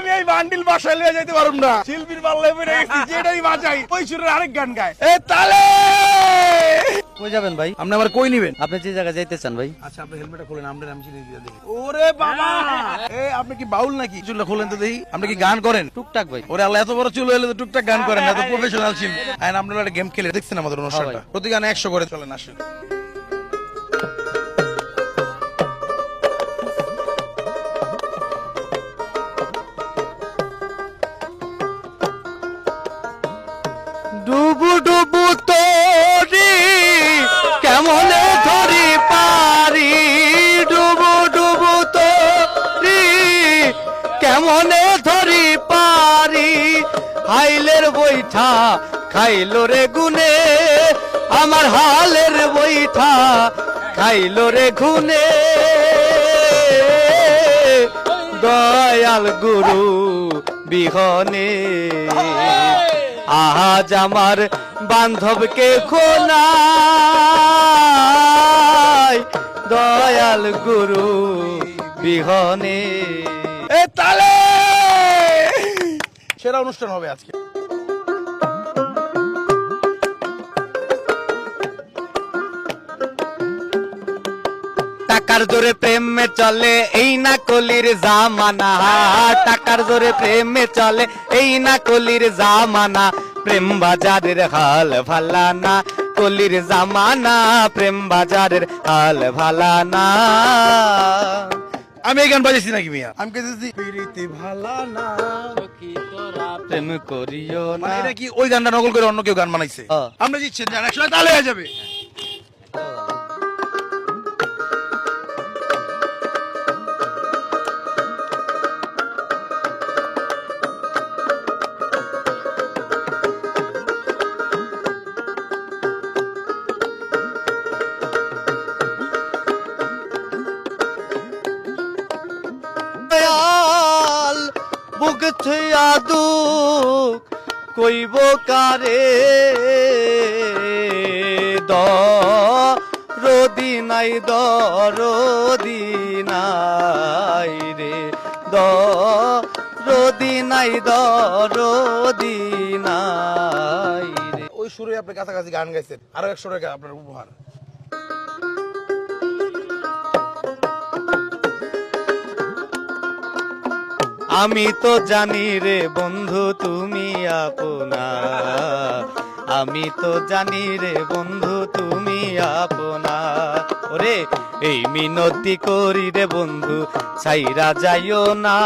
আমি এই বান্ডিল বাসায় লিয়ে যেতে পারুম না। শিল্পীর পাল্লায় পড়ে গেছি, যেটাই বাজাই ওই সুরের আরেক গান গায়। এ তালে কই যাবেন ভাই? আপনি আবার কই নিবেন? আপনি যে জায়গায় যাইতে চান ভাই? আচ্ছা আপনি হেলমেটটা খুলেন, আমরা আমি চিনি দিয়ে দেখি। ওরে বাবা, এ আপনি কি বাউল নাকি? চুলটা খুলেন তো দেখি। আপনি কি গান করেন? টুকটাক ভাই। ওরে আল্লাহ, এত বড় চুল হইলে তো টুকটাক গান করেন না, এত প্রফেশনাল শিল্পী। আইন আমরা একটা গেম খেলে দেখছেন আমাদের অনুষ্ঠানটা, প্রতি গানে 100 করে চলেন। আসেন ডুবু ডুবু তোরি কেমনে ধরি পারি, ডুবু ডুবু তোরি কেমনে ধরি পারি, হাইলের বৈঠা খাইলো রে গুনে, আমার হালের বৈঠা খাইলো রে গুনে, দয়াল গুরু বিহনে আজ আমার বান্ধবকে খোনাই, দয়াল গুরু বিহনে। এ তালে সেরা অনুষ্ঠান হবে আজকে। টাকার জোরে প্রেমে চলে এই না কলির জামানা, টাকার জোরে প্রেমে চলে এই না কলির জামানা, প্রেম বাজারের হাল ভালানা, কলির জামানা প্রেম বাজারের হাল ভালানা। আমি এই গান বাজাইছি নাকি মিয়া? আমি কেছি পিরিতি ভালা না, প্রেম করিও না। মানে এটা কি ওই গানটা নকল করে অন্য কেউ গান বানাইছে? আমরা জিতছেন, জান একসময় তালে হয়ে যাবে। দয়াল বুক থিয়া দুঃখ কইব কারে, দরদি নাই দরদি নাই রে, দরদি নাই দরদি নাই রে। ওই সুরে আপনি কাছাকাছি গান গাইছেন, আরো 100 টাকা আপনার উপহার। আমি তো জানি রে বন্ধু তুমি আপনা, আমি তো জানি রে বন্ধু তুমি আপনা, ওরে এই মিনতি করি রে বন্ধু ছাইরা যাইও না।